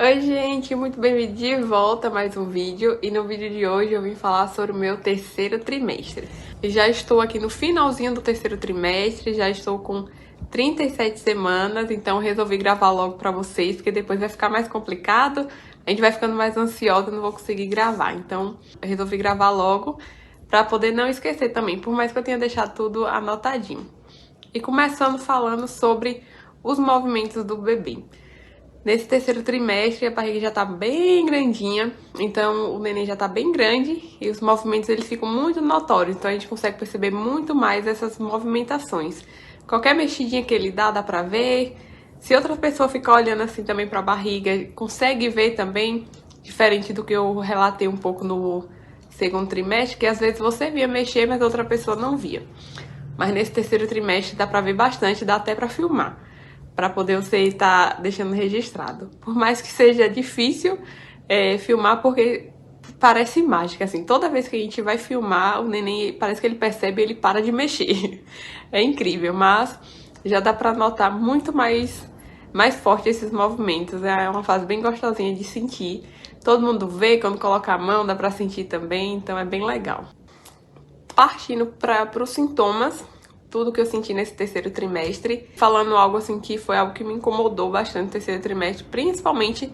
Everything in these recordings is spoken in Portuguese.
Oi gente, muito bem-vindo de volta a mais um vídeo. E no vídeo de hoje eu vim falar sobre o meu terceiro trimestre. Já estou aqui no finalzinho do terceiro trimestre, já estou com 37 semanas, então resolvi gravar logo pra vocês, porque depois vai ficar mais complicado, a gente vai ficando mais ansiosa e não vou conseguir gravar. Então eu resolvi gravar logo pra poder não esquecer também, por mais que eu tenha deixado tudo anotadinho. E começando falando sobre os movimentos do bebê. Nesse terceiro trimestre, a barriga já tá bem grandinha, então o neném já tá bem grande e os movimentos eles ficam muito notórios, então a gente consegue perceber muito mais essas movimentações. Qualquer mexidinha que ele dá pra ver. Se outra pessoa ficar olhando assim também pra barriga, consegue ver também, diferente do que eu relatei um pouco no segundo trimestre, que às vezes você via mexer, mas outra pessoa não via. Mas nesse terceiro trimestre dá pra ver bastante, dá até pra filmar, pra poder você estar deixando registrado. Por mais que seja difícil filmar, porque parece mágica, assim. Toda vez que a gente vai filmar, o neném parece que ele percebe e ele para de mexer. É incrível, mas já dá pra notar muito mais forte esses movimentos. É uma fase bem gostosinha de sentir. Todo mundo vê, quando coloca a mão dá pra sentir também, então é bem legal. Partindo para os sintomas, tudo que eu senti nesse terceiro trimestre, falando algo assim que foi algo que me incomodou bastante no terceiro trimestre, principalmente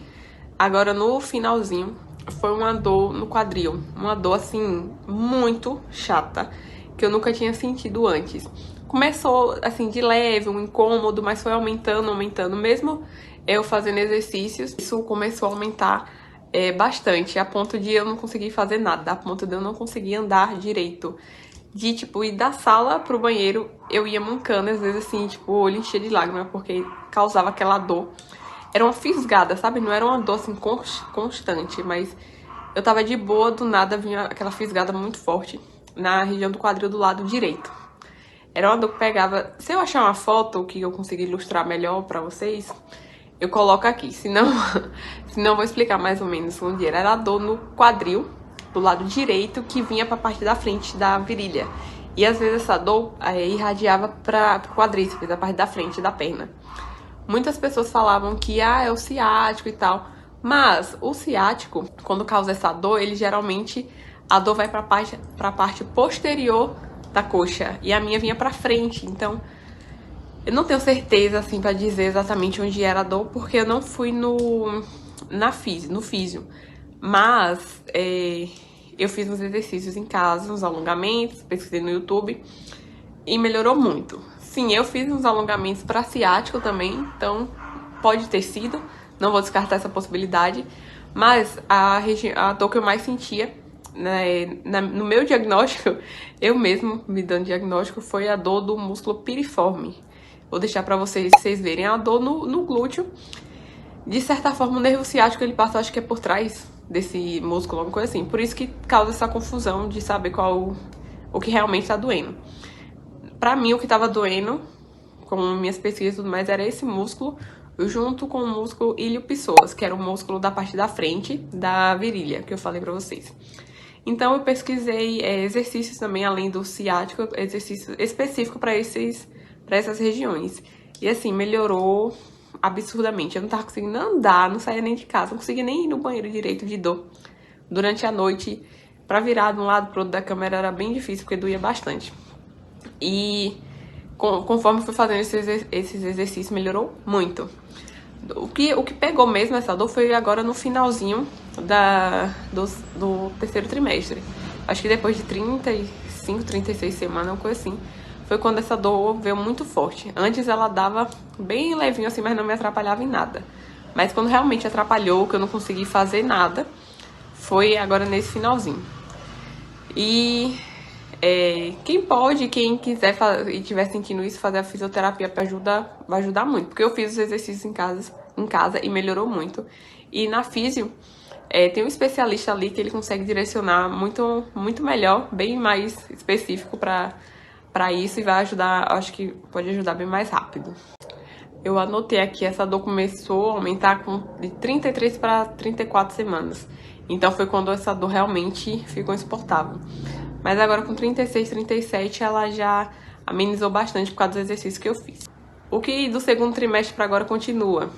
agora no finalzinho, foi uma dor no quadril, uma dor assim muito chata, que eu nunca tinha sentido antes. Começou assim de leve, um incômodo, mas foi aumentando, mesmo eu fazendo exercícios, isso começou a aumentar bastante, a ponto de eu não conseguir fazer nada, a ponto de eu não conseguir andar direito. De, tipo, ir da sala pro banheiro, eu ia mancando, às vezes assim, tipo, o olho enchia de lágrimas, porque causava aquela dor. Era uma fisgada, sabe? Não era uma dor, assim, constante, mas eu tava de boa, do nada vinha aquela fisgada muito forte na região do quadril do lado direito. Era uma dor que pegava... Se eu achar uma foto que eu conseguir ilustrar melhor pra vocês, eu coloco aqui, senão eu vou explicar mais ou menos onde era. Era a dor no quadril, do lado direito, que vinha pra parte da frente da virilha. E às vezes essa dor irradiava pro quadríceps, da parte da frente da perna. Muitas pessoas falavam que é o ciático e tal, mas o ciático, quando causa essa dor, ele geralmente, a dor vai pra parte posterior da coxa, e a minha vinha pra frente, então... Eu não tenho certeza, assim, pra dizer exatamente onde era a dor, porque eu não fui no físio. Mas eu fiz uns exercícios em casa, uns alongamentos, pesquisei no YouTube e melhorou muito. Sim, eu fiz uns alongamentos pra ciático também, então pode ter sido, não vou descartar essa possibilidade. Mas a dor que eu mais sentia, né, no meu diagnóstico, eu mesmo me dando diagnóstico, foi a dor do músculo piriforme. Vou deixar pra vocês verem a dor no glúteo. De certa forma, o nervo ciático, ele passa, acho que é por trás desse músculo, alguma coisa assim. Por isso que causa essa confusão de saber qual o que realmente tá doendo. Pra mim, o que tava doendo, com minhas pesquisas e tudo mais, era esse músculo, junto com o músculo ilio-psoas, que era o músculo da parte da frente da virilha, que eu falei pra vocês. Então, eu pesquisei exercícios também, além do ciático, exercício específico pra essas regiões. E assim, melhorou absurdamente. Eu não tava conseguindo andar, não saía nem de casa, não conseguia nem ir no banheiro direito de dor. Durante a noite, pra virar de um lado pro outro da cama era bem difícil, porque doía bastante. E conforme fui fazendo esses exercícios, melhorou muito. O que pegou mesmo essa dor foi agora no finalzinho do terceiro trimestre. Acho que depois de 35, 36 semanas, uma coisa assim, foi quando essa dor veio muito forte. Antes ela dava bem levinho assim, mas não me atrapalhava em nada. Mas quando realmente atrapalhou, que eu não consegui fazer nada, foi agora nesse finalzinho. E quem quiser e estiver sentindo isso, fazer a fisioterapia vai ajudar muito. Porque eu fiz os exercícios em casa e melhorou muito. E na físio, tem um especialista ali que ele consegue direcionar muito, muito melhor, bem mais específico pra isso, e vai ajudar, acho que pode ajudar bem mais rápido. Eu anotei aqui, essa dor começou a aumentar de 33 para 34 semanas. Então foi quando essa dor realmente ficou insuportável. Mas agora com 36, 37 ela já amenizou bastante por causa dos exercícios que eu fiz. O que do segundo trimestre para agora continua?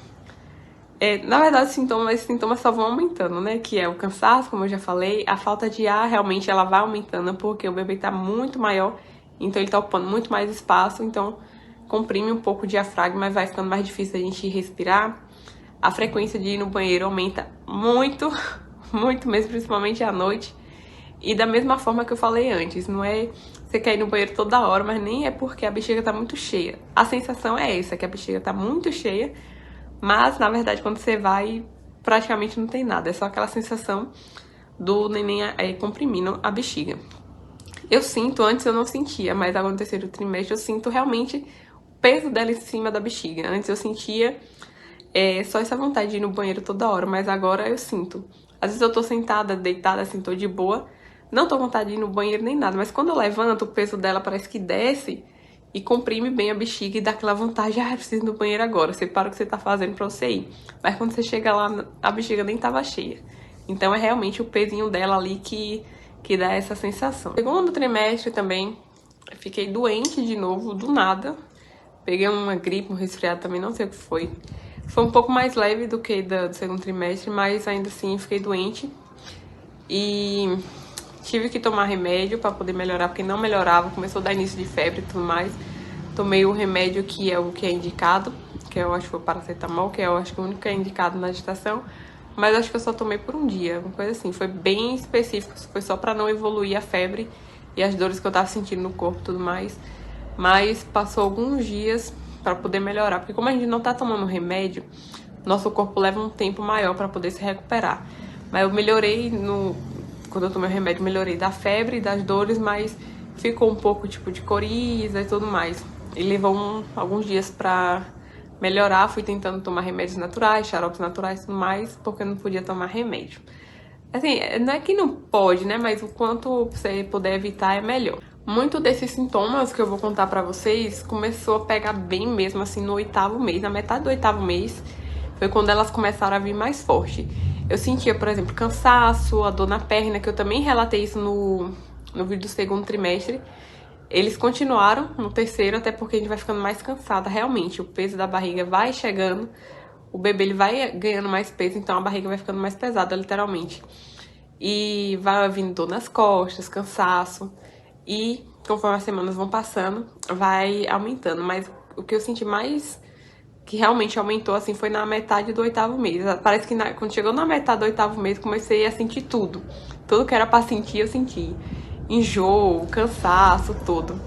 Na verdade, esses sintomas só vão aumentando, né? Que é o cansaço, como eu já falei, a falta de ar, realmente ela vai aumentando, porque o bebê tá muito maior, então ele tá ocupando muito mais espaço, então comprime um pouco o diafragma, vai ficando mais difícil a gente respirar. A frequência de ir no banheiro aumenta muito, muito mesmo, principalmente à noite. E da mesma forma que eu falei antes, não é você quer ir no banheiro toda hora, mas nem é porque a bexiga tá muito cheia. A sensação é essa, que a bexiga tá muito cheia, mas, na verdade, quando você vai, praticamente não tem nada. É só aquela sensação do neném comprimindo a bexiga. Eu sinto, antes eu não sentia, mas agora no terceiro trimestre eu sinto realmente o peso dela em cima da bexiga. Antes eu sentia só essa vontade de ir no banheiro toda hora, mas agora eu sinto. Às vezes eu tô sentada, deitada, assim, tô de boa, não tô com vontade de ir no banheiro nem nada, mas quando eu levanto, o peso dela parece que desce e comprime bem a bexiga e dá aquela vontade, eu preciso ir no banheiro agora. Você para o que você tá fazendo pra você ir. Mas quando você chega lá, a bexiga nem tava cheia. Então é realmente o pezinho dela ali que dá essa sensação. Segundo trimestre também, fiquei doente de novo, do nada. Peguei uma gripe, um resfriado também, não sei o que foi. Foi um pouco mais leve do que do segundo trimestre, mas ainda assim fiquei doente. E tive que tomar remédio pra poder melhorar, porque não melhorava, começou a dar início de febre e tudo mais. Tomei o remédio que é o que é indicado, que eu acho que foi o paracetamol, que eu acho que é o único que é indicado na gestação. Mas acho que eu só tomei por um dia, uma coisa assim. Foi bem específico, foi só pra não evoluir a febre e as dores que eu tava sentindo no corpo e tudo mais. Mas passou alguns dias pra poder melhorar, porque como a gente não tá tomando remédio, nosso corpo leva um tempo maior pra poder se recuperar. Mas eu melhorei quando eu tomei o remédio, melhorei da febre e das dores, mas ficou um pouco tipo de coriza e tudo mais. E levou alguns dias pra melhorar, fui tentando tomar remédios naturais, xaropes naturais e tudo mais, porque eu não podia tomar remédio. Assim, não é que não pode, né? Mas o quanto você puder evitar é melhor. Muito desses sintomas que eu vou contar pra vocês começou a pegar bem mesmo, assim, no 8º mês. Na metade do 8º mês foi quando elas começaram a vir mais forte. Eu sentia, por exemplo, cansaço, a dor na perna, que eu também relatei isso no vídeo do segundo trimestre. Eles continuaram no terceiro, até porque a gente vai ficando mais cansada, realmente. O peso da barriga vai chegando, o bebê ele vai ganhando mais peso, então a barriga vai ficando mais pesada, literalmente. E vai vindo dor nas costas, cansaço. E conforme as semanas vão passando, vai aumentando. Mas o que eu senti mais, que realmente aumentou, assim, foi na metade do 8º mês. Parece que quando chegou na metade do 8º mês, comecei a sentir tudo. Tudo que era pra sentir, eu senti. Enjoo, cansaço, tudo.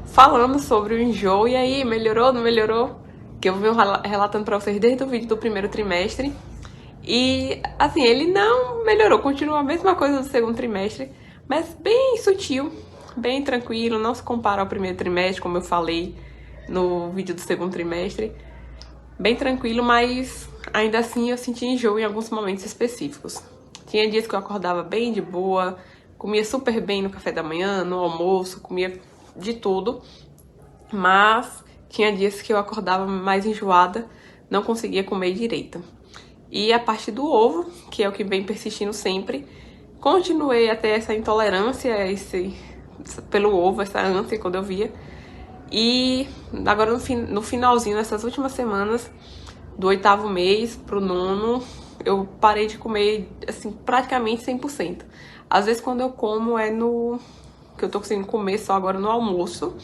Falando sobre o enjoo, e aí, melhorou, não melhorou? Que eu venho relatando pra vocês desde o vídeo do primeiro trimestre. E, assim, ele não melhorou, continua a mesma coisa do segundo trimestre, mas bem sutil, bem tranquilo, não se compara ao primeiro trimestre, como eu falei no vídeo do segundo trimestre. Bem tranquilo, mas ainda assim eu senti enjoo em alguns momentos específicos. Tinha dias que eu acordava bem de boa, comia super bem no café da manhã, no almoço, comia de tudo, mas tinha dias que eu acordava mais enjoada, não conseguia comer direito. E a parte do ovo, que é o que vem persistindo sempre, continuei a ter essa intolerância pelo ovo, essa ânsia quando eu via. E agora no finalzinho, nessas últimas semanas, do 8º mês pro 9º, eu parei de comer, assim, praticamente 100%. Às vezes quando eu como que eu tô conseguindo comer só agora no almoço,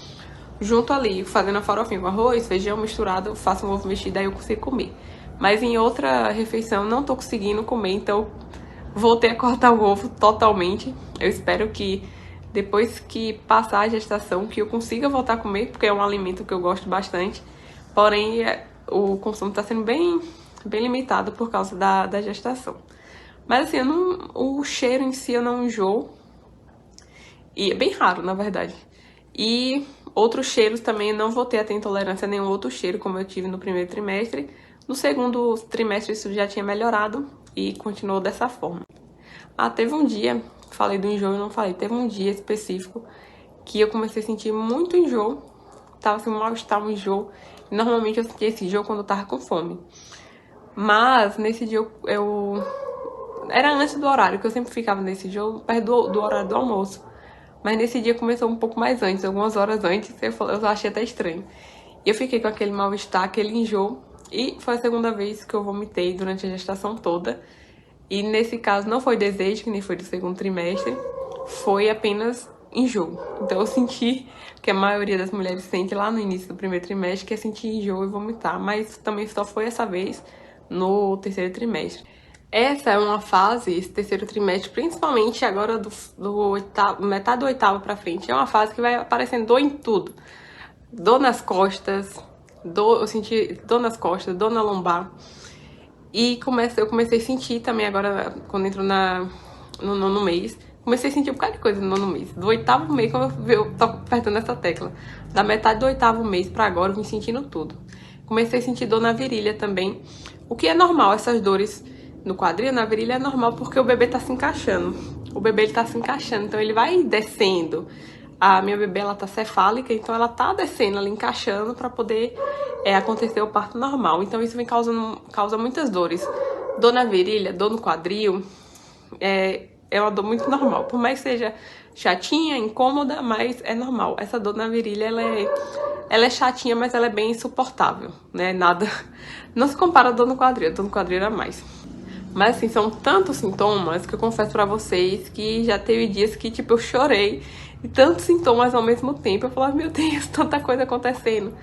junto ali, fazendo a farofinha com arroz, feijão misturado, eu faço um ovo mexido, aí eu consigo comer. Mas em outra refeição não tô conseguindo comer, então voltei a cortar o ovo totalmente. Eu espero que depois que passar a gestação, que eu consiga voltar a comer, porque é um alimento que eu gosto bastante. Porém, o consumo tá sendo bem limitado por causa da gestação. Mas assim, o cheiro em si eu não enjoo. E é bem raro, na verdade. E outros cheiros também eu não vou ter intolerância a nenhum outro cheiro, como eu tive no primeiro trimestre. No segundo trimestre isso já tinha melhorado e continuou dessa forma. Teve um dia, falei do enjoo e não falei, teve um dia específico que eu comecei a sentir muito enjoo. Tava assim, um mal-estar, um enjoo. Normalmente eu sentia esse enjoo quando eu tava com fome. Mas nesse dia eu era antes do horário, que eu sempre ficava nesse enjoo, perto do horário do almoço. Mas nesse dia começou um pouco mais antes, algumas horas antes, eu achei até estranho. E eu fiquei com aquele mal-estar, aquele enjoo. E foi a segunda vez que eu vomitei durante a gestação toda. E nesse caso não foi desejo, que nem foi do segundo trimestre, foi apenas enjoo. Então eu senti que a maioria das mulheres sente lá no início do primeiro trimestre, que é sentir enjoo e vomitar, mas também só foi essa vez no terceiro trimestre. Essa é uma fase, esse terceiro trimestre, principalmente agora do oitavo, metade do oitavo pra frente, é uma fase que vai aparecendo dor em tudo. Dor nas costas, eu senti dor nas costas, dor na lombar. E eu comecei a sentir também agora, quando entro no nono mês, comecei a sentir um bocado de coisa no nono mês. Do oitavo mês, quando eu tô apertando essa tecla, da metade do oitavo mês pra agora, eu vim sentindo tudo. Comecei a sentir dor na virilha também, o que é normal, essas dores no quadril, na virilha é normal porque o bebê tá se encaixando. O bebê ele tá se encaixando, então ele vai descendo. A minha bebê, ela tá cefálica, então ela tá descendo, ela encaixando pra poder acontecer o parto normal. Então isso vem causa muitas dores. Dor na virilha, dor no quadril, é uma dor muito normal. Por mais que seja chatinha, incômoda, mas é normal. Essa dor na virilha, ela é chatinha, mas ela é bem insuportável, né? Nada, não se compara a dor no quadril, a dor no quadril era mais. Mas assim, são tantos sintomas que eu confesso pra vocês que já teve dias que, tipo, eu chorei e tantos sintomas ao mesmo tempo. Eu falava, meu Deus, tanta coisa acontecendo.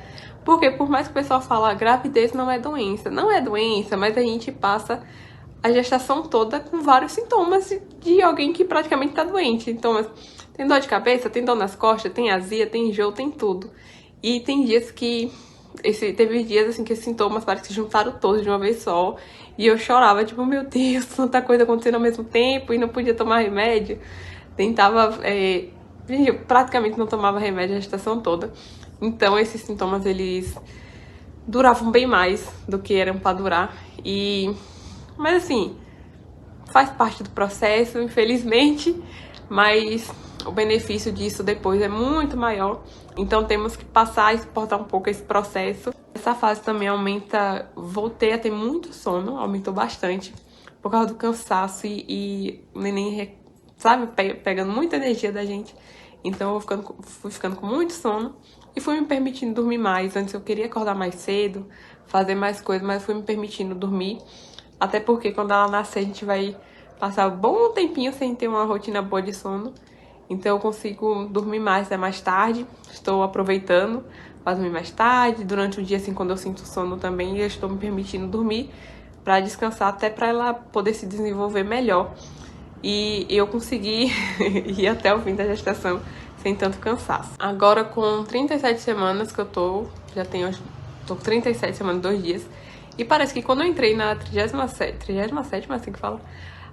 Porque por mais que o pessoal fala, gravidez não é doença. Não é doença, mas a gente passa a gestação toda com vários sintomas de alguém que praticamente tá doente. Então, tem dor de cabeça, tem dor nas costas, tem azia, tem enjoo, tem tudo. E tem dias que... teve dias assim que esses sintomas parece que juntaram todos de uma vez só. E eu chorava, tipo, meu Deus, tanta coisa acontecendo ao mesmo tempo e não podia tomar remédio. Tentava... eu praticamente não tomava remédio a gestação toda. Então esses sintomas, eles duravam bem mais do que eram pra durar. Mas assim, faz parte do processo, infelizmente. Mas o benefício disso depois é muito maior. Então temos que passar e suportar um pouco esse processo. Essa fase também voltei a ter muito sono, aumentou bastante. Por causa do cansaço e o neném, sabe, pegando muita energia da gente. Então eu fui ficando com muito sono e fui me permitindo dormir mais. Antes eu queria acordar mais cedo, fazer mais coisas, mas fui me permitindo dormir. Até porque quando ela nascer a gente vai passar um bom tempinho sem ter uma rotina boa de sono. Então eu consigo dormir mais até mais tarde. Estou aproveitando para dormir mais tarde. Durante o dia, assim, quando eu sinto sono também, eu estou me permitindo dormir para descansar, até para ela poder se desenvolver melhor. E eu consegui ir até o fim da gestação sem tanto cansaço. Agora com 37 semanas que eu tô com 37 semanas, 2 dias. E parece que quando eu entrei na 37ª, assim que fala,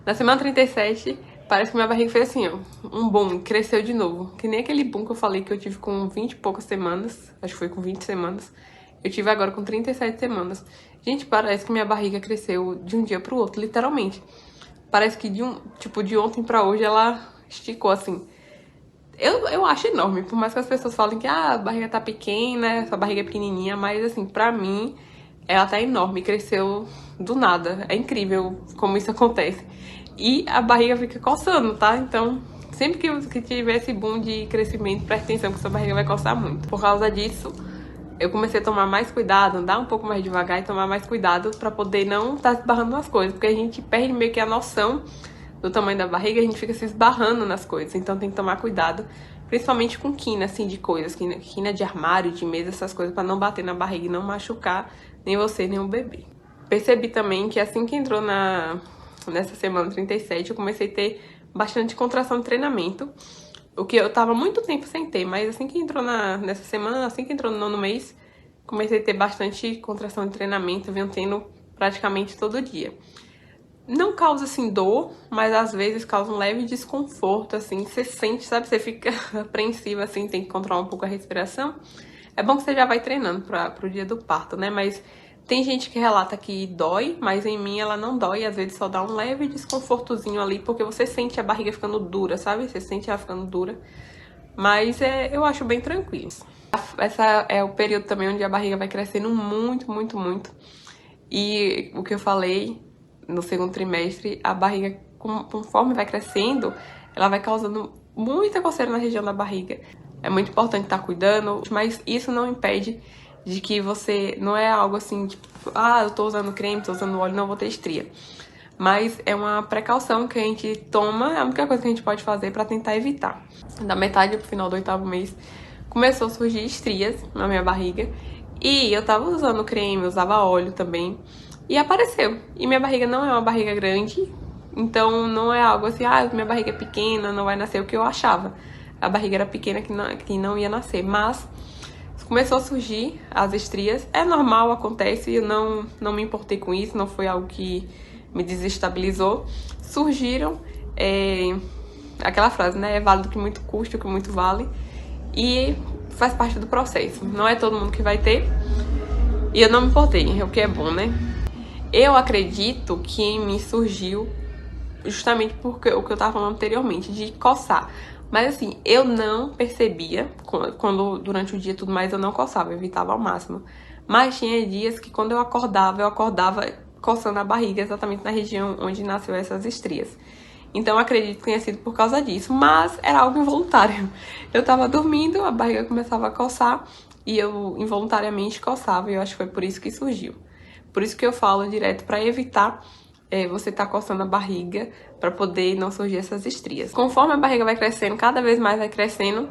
na semana 37, parece que minha barriga fez assim, ó, um boom, cresceu de novo. Que nem aquele boom que eu falei que eu tive com 20 e poucas semanas, acho que foi com 20 semanas. Eu tive agora com 37 semanas. Gente, parece que minha barriga cresceu de um dia pro outro, literalmente. Parece que de ontem pra hoje ela esticou assim. Eu acho enorme, por mais que as pessoas falem que a barriga tá pequena, sua barriga é pequenininha, mas assim, pra mim, ela tá enorme, cresceu do nada. É incrível como isso acontece. E a barriga fica coçando, tá? Então, sempre que tiver esse boom de crescimento, presta atenção que sua barriga vai coçar muito. Por causa disso, eu comecei a tomar mais cuidado, andar um pouco mais devagar e tomar mais cuidado pra poder não estar esbarrando nas coisas. Porque a gente perde meio que a noção do tamanho da barriga, a gente fica se esbarrando nas coisas. Então tem que tomar cuidado, principalmente com quina, assim, de coisas. Quina de armário, de mesa, essas coisas, pra não bater na barriga e não machucar nem você, nem o bebê. Percebi também que assim que entrou nessa semana 37, eu comecei a ter bastante contração de treinamento. O que eu tava muito tempo sem ter, mas assim que entrou nessa semana, assim que entrou no nono mês, comecei a ter bastante contração de treinamento, venho tendo praticamente todo dia. Não causa, assim, dor, mas às vezes causa um leve desconforto, assim, você sente, sabe? Você fica apreensiva, assim, tem que controlar um pouco a respiração. É bom que você já vai treinando pro dia do parto, né? Mas tem gente que relata que dói, mas em mim ela não dói, às vezes só dá um leve desconfortozinho ali, porque você sente a barriga ficando dura, sabe? Você sente ela ficando dura, mas eu acho bem tranquilo. Essa é o período também onde a barriga vai crescendo muito, muito, muito. E o que eu falei no segundo trimestre, a barriga, conforme vai crescendo, ela vai causando muita coceira na região da barriga. É muito importante estar cuidando, mas isso não impede de que você não é algo assim, tipo, ah, eu tô usando creme, tô usando óleo, não vou ter estria. Mas é uma precaução que a gente toma, é a única coisa que a gente pode fazer pra tentar evitar. Da metade pro final do 8º mês, começou a surgir estrias na minha barriga. E eu tava usando creme, usava óleo também. E apareceu. E minha barriga não é uma barriga grande, então não é algo assim, ah, minha barriga é pequena, não vai nascer o que eu achava. A barriga era pequena que não ia nascer, mas começou a surgir as estrias. É normal, acontece, eu não me importei com isso, não foi algo que me desestabilizou. Surgiram, aquela frase, né? É válido que muito custa, o que muito vale. E faz parte do processo. Não é todo mundo que vai ter. E eu não me importei, o que é bom, né? Eu acredito que em mim surgiu justamente porque o que eu tava falando anteriormente, de coçar. Mas assim, eu não percebia, quando durante o dia e tudo mais, eu não coçava, eu evitava ao máximo. Mas tinha dias que quando eu acordava coçando a barriga, exatamente na região onde nasceu essas estrias. Então eu acredito que tenha sido por causa disso, mas era algo involuntário. Eu tava dormindo, a barriga começava a coçar e eu involuntariamente coçava, e eu acho que foi por isso que surgiu. Por isso que eu falo direto, pra evitar você tá coçando a barriga pra poder não surgir essas estrias. Conforme a barriga vai crescendo, cada vez mais vai crescendo,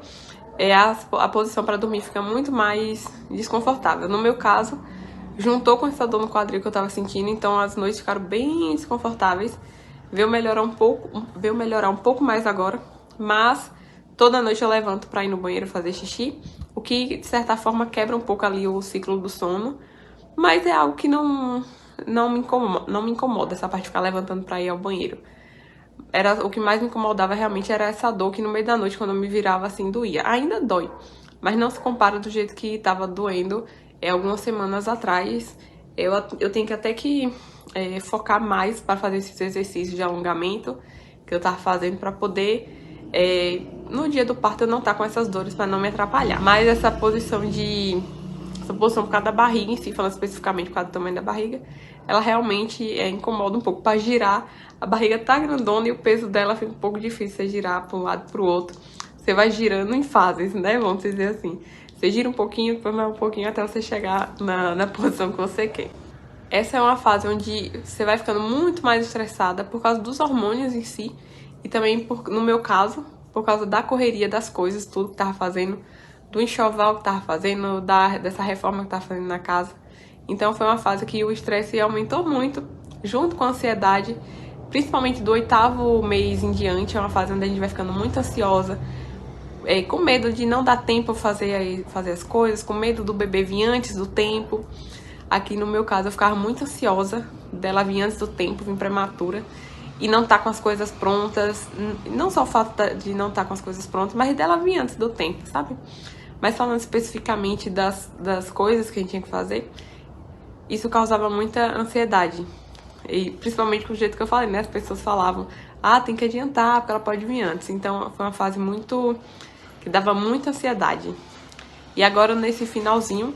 a posição pra dormir fica muito mais desconfortável. No meu caso, juntou com essa dor no quadril que eu tava sentindo, então as noites ficaram bem desconfortáveis. Veio melhorar um pouco mais agora, mas toda noite eu levanto pra ir no banheiro fazer xixi, o que de certa forma quebra um pouco ali o ciclo do sono, mas é algo que não me incomoda essa parte de ficar levantando pra ir ao banheiro. O que mais me incomodava realmente era essa dor que no meio da noite, quando eu me virava assim, doía. Ainda dói, mas não se compara do jeito que tava doendo algumas semanas atrás. Eu tenho que até que focar mais para fazer esses exercícios de alongamento que eu tava fazendo pra poder, no dia do parto, eu não tá com essas dores, pra não me atrapalhar. Mas essa posição por causa da barriga em si, falando especificamente por causa do tamanho da barriga, ela realmente incomoda um pouco. Pra girar, a barriga tá grandona e o peso dela fica um pouco difícil você girar pra um lado e pro outro. Você vai girando em fases, né? Vamos dizer assim. Você gira um pouquinho, depois mais um pouquinho até você chegar na posição que você quer. Essa é uma fase onde você vai ficando muito mais estressada por causa dos hormônios em si. E também, no meu caso, por causa da correria das coisas, tudo que tava fazendo, do enxoval que tava fazendo, dessa reforma que tava fazendo na casa. Então foi uma fase que o estresse aumentou muito, junto com a ansiedade, principalmente do 8º mês em diante. É uma fase onde a gente vai ficando muito ansiosa, com medo de não dar tempo fazer as coisas, com medo do bebê vir antes do tempo. Aqui no meu caso eu ficava muito ansiosa dela vir antes do tempo, vir prematura, e não tá com as coisas prontas. Não só o fato de não estar com as coisas prontas, mas dela vir antes do tempo, sabe? Mas falando especificamente das coisas que a gente tinha que fazer, isso causava muita ansiedade. E principalmente com o jeito que eu falei, né? As pessoas falavam, ah, tem que adiantar, porque ela pode vir antes. Então foi uma fase que dava muita ansiedade. E agora nesse finalzinho,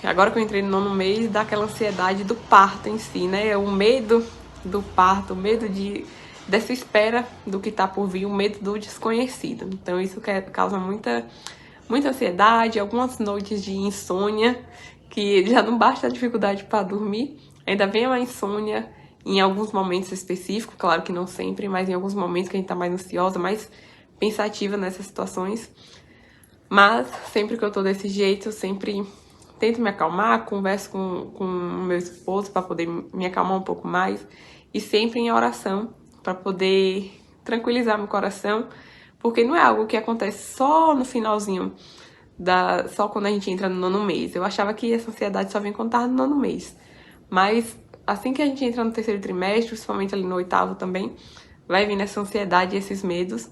agora que eu entrei no 9º mês, dá aquela ansiedade do parto em si, né? O medo do parto, o medo dessa espera do que tá por vir, o medo do desconhecido. Então isso causa muita ansiedade, algumas noites de insônia, que já não basta a dificuldade para dormir, ainda vem uma insônia em alguns momentos específicos, claro que não sempre, mas em alguns momentos que a gente tá mais ansiosa, mais pensativa nessas situações. Mas sempre que eu tô desse jeito, eu sempre tento me acalmar, converso com meu esposo para poder me acalmar um pouco mais, e sempre em oração para poder tranquilizar meu coração, porque não é algo que acontece só no finalzinho, só quando a gente entra no 9º mês. Eu achava que essa ansiedade só vinha quando tava no 9º mês, mas assim que a gente entra no 3º trimestre, principalmente ali no 8º também, vai vir essa ansiedade e esses medos.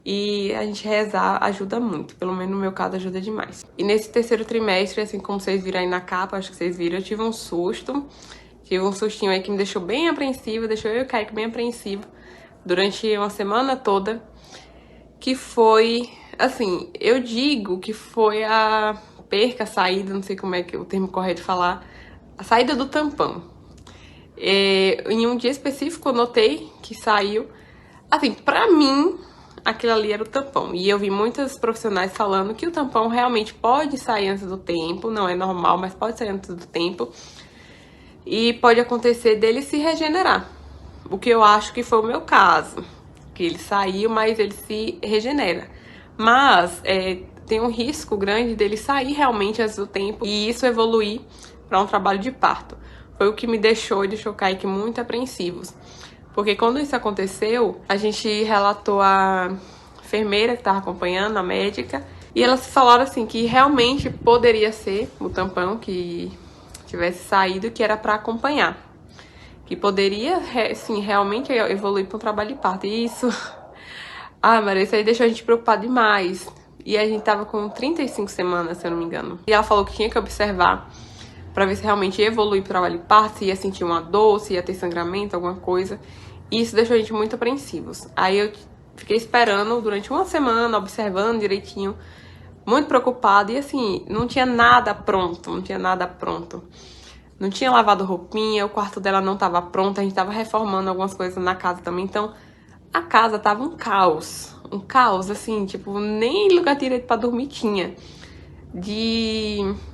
E a gente rezar ajuda muito, pelo menos no meu caso ajuda demais. E nesse 3º trimestre, assim como vocês viram aí na capa, acho que vocês viram, eu tive um susto. Tive um sustinho aí que me deixou bem apreensiva, deixou eu e o Kaique bem apreensivo durante uma semana toda. Que foi, assim, eu digo que foi a saída, não sei como é que é o termo correto de falar, a saída do tampão. Em um dia específico eu notei que saiu, assim, pra mim, aquilo ali era o tampão. E eu vi muitos profissionais falando que o tampão realmente pode sair antes do tempo, não é normal, mas pode sair antes do tempo. E pode acontecer dele se regenerar. O que eu acho que foi o meu caso. Que ele saiu, mas ele se regenera. Mas tem um risco grande dele sair realmente antes do tempo e isso evoluir para um trabalho de parto. Foi o que me deixou o Kaique muito apreensivos. Porque quando isso aconteceu, a gente relatou a enfermeira que estava acompanhando, a médica, e elas falaram assim que realmente poderia ser o tampão que tivesse saído, que era para acompanhar. Que poderia, sim, realmente evoluir para um trabalho de parto. E isso... Ah, Maria, isso aí deixou a gente preocupada demais. E a gente tava com 35 semanas, se eu não me engano. E ela falou que tinha que observar pra ver se realmente ia evoluir pro trabalho de parto, se ia sentir uma dor, se ia ter sangramento, alguma coisa. E isso deixou a gente muito apreensivos. Aí eu fiquei esperando durante uma semana, observando direitinho, muito preocupada. E assim, não tinha nada pronto, não tinha nada pronto. Não tinha lavado roupinha, o quarto dela não tava pronto, a gente tava reformando algumas coisas na casa também, então a casa tava um caos, assim, tipo, nem lugar direito pra dormir tinha.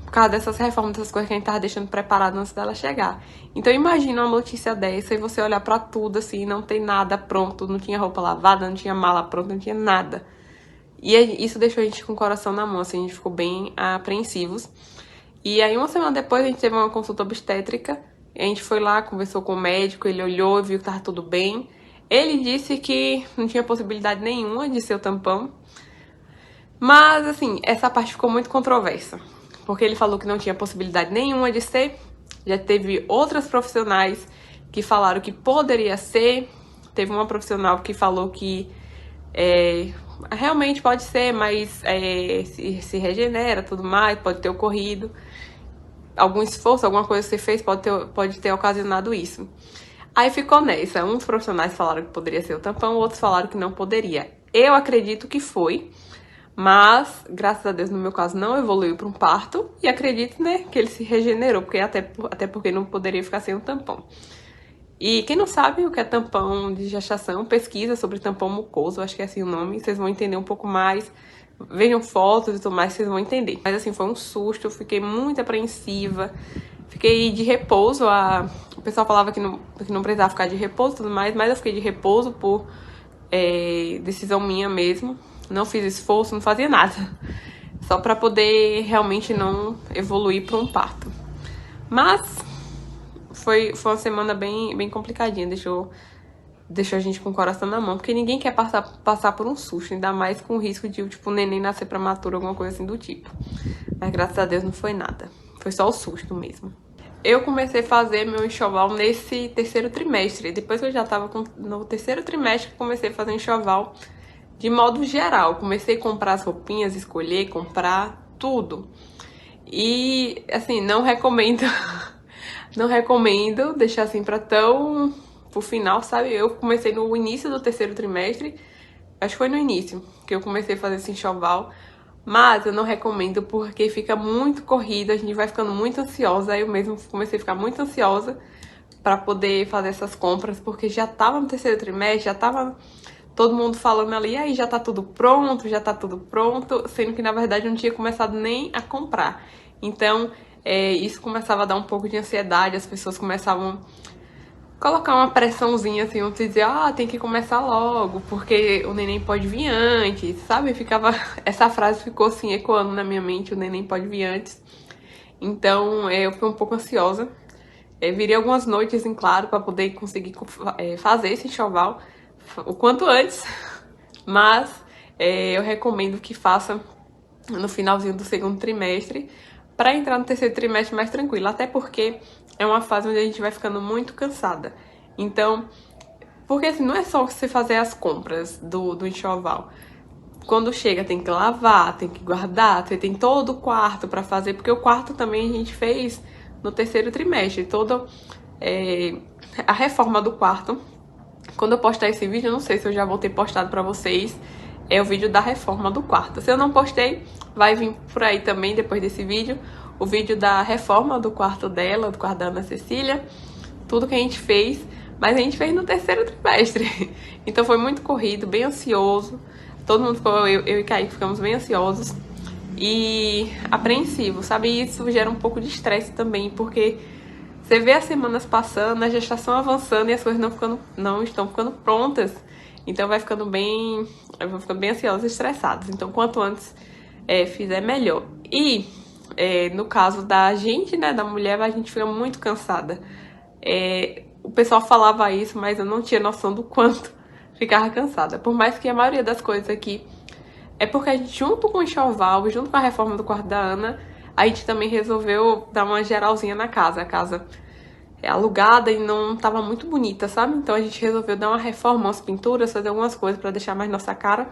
Por causa dessas reformas, dessas coisas que a gente tava deixando preparado antes dela chegar. Então imagina uma notícia dessa e você olhar pra tudo, assim, não tem nada pronto, não tinha roupa lavada, não tinha mala pronta, não tinha nada. E isso deixou a gente com o coração na mão, assim, a gente ficou bem apreensivos. E aí uma semana depois a gente teve uma consulta obstétrica, a gente foi lá, conversou com o médico, ele olhou, viu que tava tudo bem. Ele disse que não tinha possibilidade nenhuma de ser o tampão. Mas, assim, essa parte ficou muito controversa. Porque ele falou que não tinha possibilidade nenhuma de ser. Já teve outras profissionais que falaram que poderia ser. Teve uma profissional que falou que realmente pode ser, mas se regenera, tudo mais, pode ter ocorrido. Algum esforço, alguma coisa que você fez pode ter ocasionado isso. Aí ficou nessa. Uns profissionais falaram que poderia ser o tampão, outros falaram que não poderia. Eu acredito que foi, mas, graças a Deus, no meu caso, não evoluiu para um parto. E acredito, né, que ele se regenerou, porque até porque não poderia ficar sem o tampão. E quem não sabe o que é tampão de gestação, pesquisa sobre tampão mucoso, acho que é assim o nome, vocês vão entender um pouco mais. Vejam fotos e tudo mais, vocês vão entender. Mas assim, foi um susto, eu fiquei muito apreensiva. Fiquei de repouso, o pessoal falava que não precisava ficar de repouso e tudo mais, mas eu fiquei de repouso por decisão minha mesmo. Não fiz esforço, não fazia nada. Só pra poder realmente não evoluir para um parto. Mas foi uma semana bem complicadinha, deixou a gente com o coração na mão, porque ninguém quer passar por um susto, ainda mais com o risco de, tipo, o neném nascer prematuro, alguma coisa assim do tipo. Mas graças a Deus não foi nada, foi só o susto mesmo. Eu comecei a fazer meu enxoval nesse terceiro trimestre, depois que eu já tava no terceiro trimestre, comecei a fazer enxoval de modo geral. Comecei a comprar as roupinhas, escolher, comprar tudo. E, assim, não recomendo, não recomendo deixar assim pra pro final, sabe? Eu comecei no início do terceiro trimestre, acho que foi no início que eu comecei a fazer esse enxoval, mas eu não recomendo porque fica muito corrido, a gente vai ficando muito ansiosa, eu mesmo comecei a ficar muito ansiosa pra poder fazer essas compras, porque já tava no terceiro trimestre, já tava todo mundo falando ali, aí já tá tudo pronto, sendo que na verdade eu não tinha começado nem a comprar. Então, isso começava a dar um pouco de ansiedade, as pessoas começavam colocar uma pressãozinha assim, eu dizer, tem que começar logo, porque o neném pode vir antes, sabe? Essa frase ficou assim, ecoando na minha mente, o neném pode vir antes. Então, eu fiquei um pouco ansiosa. Virei algumas noites em claro para poder conseguir fazer esse enxoval o quanto antes, mas eu recomendo que faça no finalzinho do segundo trimestre, para entrar no terceiro trimestre mais tranquilo, até porque é uma fase onde a gente vai ficando muito cansada. Então, porque assim, não é só você fazer as compras do enxoval. Quando chega tem que lavar, tem que guardar, você tem todo o quarto pra fazer, porque o quarto também a gente fez no terceiro trimestre, toda a reforma do quarto. Quando eu postar esse vídeo, eu não sei se eu já vou ter postado pra vocês, é o vídeo da reforma do quarto. Se eu não postei, vai vir por aí também, depois desse vídeo, o vídeo da reforma do quarto dela, do quarto da Ana Cecília, tudo que a gente fez, mas a gente fez no terceiro trimestre. Então foi muito corrido, bem ansioso. Todo mundo ficou, eu e Kaique ficamos bem ansiosos e apreensivos, sabe? E isso gera um pouco de estresse também, porque você vê as semanas passando, a gestação avançando e as coisas não estão ficando prontas. Então vai ficando bem, eu vou ficando bem ansiosa e estressada. Então quanto antes fizer, melhor. E no caso da gente, né, da mulher, a gente fica muito cansada. O pessoal falava isso, mas eu não tinha noção do quanto ficava cansada. Por mais que a maioria das coisas aqui é porque a gente, junto com o enxoval, junto com a reforma do quarto da Ana, a gente também resolveu dar uma geralzinha na casa. A casa é alugada e não tava muito bonita, sabe? Então a gente resolveu dar uma reforma, umas pinturas, fazer algumas coisas pra deixar mais nossa cara.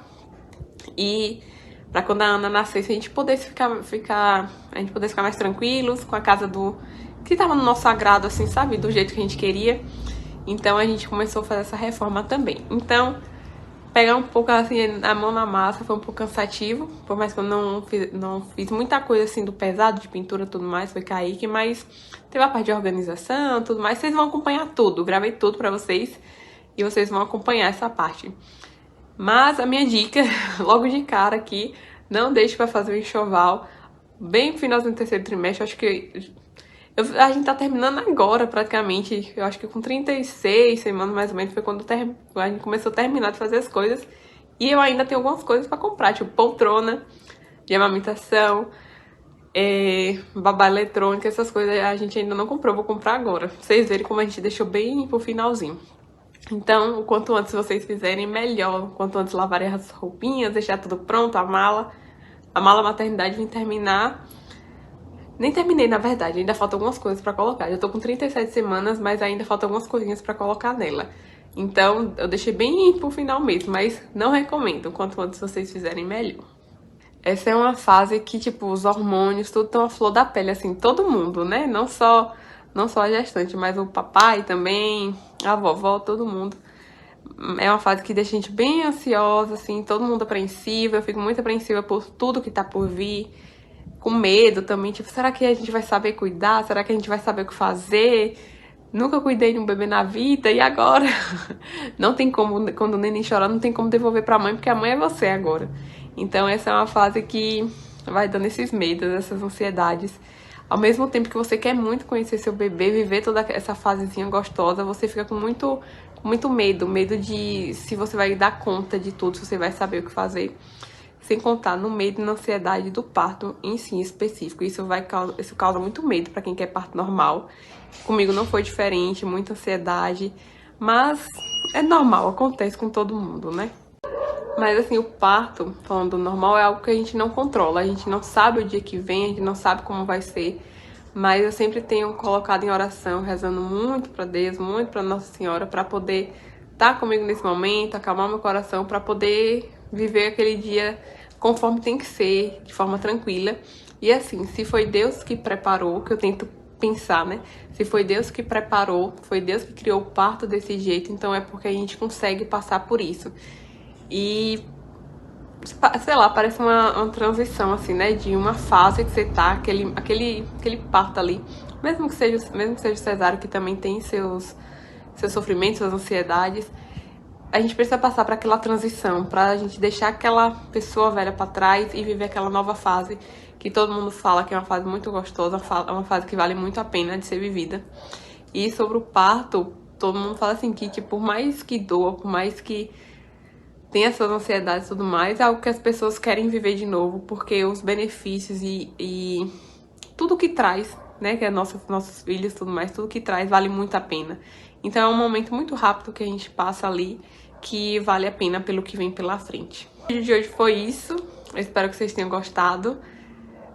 E pra quando a Ana nascesse, a gente pudesse ficar mais tranquilos com a casa que tava no nosso agrado, assim, sabe? Do jeito que a gente queria. Então a gente começou a fazer essa reforma também. Então, pegar um pouco assim a mão na massa foi um pouco cansativo, por mais que eu não fiz muita coisa assim do pesado, de pintura e tudo mais, foi Kaique, mas teve a parte de organização, tudo mais, vocês vão acompanhar tudo, gravei tudo pra vocês e vocês vão acompanhar essa parte. Mas a minha dica, logo de cara aqui, não deixe pra fazer o enxoval bem no finalzinho do terceiro trimestre, acho que a gente tá terminando agora, praticamente. Eu acho que com 36 semanas, mais ou menos, foi quando a gente começou a terminar de fazer as coisas. E eu ainda tenho algumas coisas pra comprar, tipo poltrona de amamentação, babá eletrônica, essas coisas a gente ainda não comprou, vou comprar agora. Pra vocês verem como a gente deixou bem pro finalzinho. Então, o quanto antes vocês fizerem, melhor. O quanto antes lavarem as roupinhas, deixar tudo pronto, a mala maternidade vem terminar. Nem terminei, na verdade, ainda faltam algumas coisas pra colocar. Já tô com 37 semanas, mas ainda faltam algumas coisinhas pra colocar nela. Então, eu deixei bem pro final mesmo, mas não recomendo. Quanto antes vocês fizerem, melhor. Essa é uma fase que, tipo, os hormônios, tudo tão à flor da pele, assim, todo mundo, né? Não só a gestante, mas o papai também, a vovó, todo mundo. É uma fase que deixa a gente bem ansiosa, assim, todo mundo apreensivo. Eu fico muito apreensiva por tudo que tá por vir. Com medo também, tipo, será que a gente vai saber cuidar? Será que a gente vai saber o que fazer? Nunca cuidei de um bebê na vida, e agora? Não tem como, quando o neném chora, não tem como devolver pra mãe, porque a mãe é você agora. Então essa é uma fase que vai dando esses medos, essas ansiedades. Ao mesmo tempo que você quer muito conhecer seu bebê, viver toda essa fasezinha gostosa, você fica com muito medo de se você vai dar conta de tudo, se você vai saber o que fazer. Sem contar no medo e na ansiedade do parto em si específico. Isso causa muito medo pra quem quer parto normal. Comigo não foi diferente, muita ansiedade. Mas é normal, acontece com todo mundo, né? Mas assim, o parto, falando do normal, é algo que a gente não controla. A gente não sabe o dia que vem, a gente não sabe como vai ser. Mas eu sempre tenho colocado em oração, rezando muito pra Deus, muito pra Nossa Senhora, pra poder estar comigo nesse momento, acalmar meu coração, pra poder viver aquele dia conforme tem que ser, de forma tranquila. E assim, se foi Deus que preparou, que eu tento pensar, né? Se foi Deus que preparou, foi Deus que criou o parto desse jeito, então é porque a gente consegue passar por isso. E, sei lá, parece uma transição, assim, né? De uma fase que você tá, aquele parto ali. Mesmo que seja cesárea, que também tem seus sofrimentos, suas ansiedades, a gente precisa passar para aquela transição, pra gente deixar aquela pessoa velha para trás e viver aquela nova fase que todo mundo fala que é uma fase muito gostosa, uma fase que vale muito a pena de ser vivida. E sobre o parto, todo mundo fala assim que por mais que doa, por mais que tenha suas ansiedades e tudo mais, é algo que as pessoas querem viver de novo, porque os benefícios e tudo que traz, né, que é nossos filhos e tudo mais, tudo que traz vale muito a pena. Então é um momento muito rápido que a gente passa ali, que vale a pena pelo que vem pela frente. O vídeo de hoje foi isso, eu espero que vocês tenham gostado.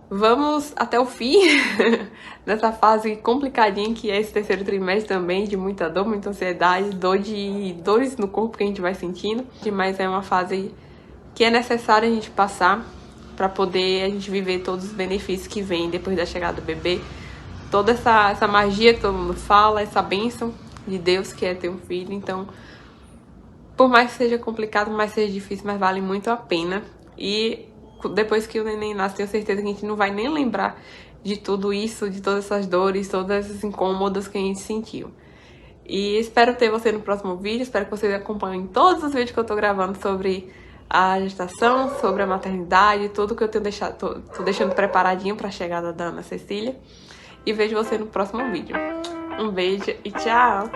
Vamos até o fim dessa fase complicadinha que é esse terceiro trimestre também, de muita dor, muita ansiedade, dores no corpo que a gente vai sentindo. Mas é uma fase que é necessária a gente passar para poder a gente viver todos os benefícios que vêm depois da chegada do bebê. Toda essa magia que todo mundo fala, essa bênção de Deus que é ter um filho. Então, por mais que seja complicado, por mais que seja difícil, mas vale muito a pena. E depois que o neném nasce, tenho certeza que a gente não vai nem lembrar de tudo isso, de todas essas dores, todas essas incômodas que a gente sentiu. E espero ter você no próximo vídeo, espero que vocês acompanhem todos os vídeos que eu tô gravando sobre a gestação, sobre a maternidade, tudo que eu tenho deixado, tô deixando preparadinho pra chegada da Ana Cecília. E vejo você no próximo vídeo. Um beijo e tchau!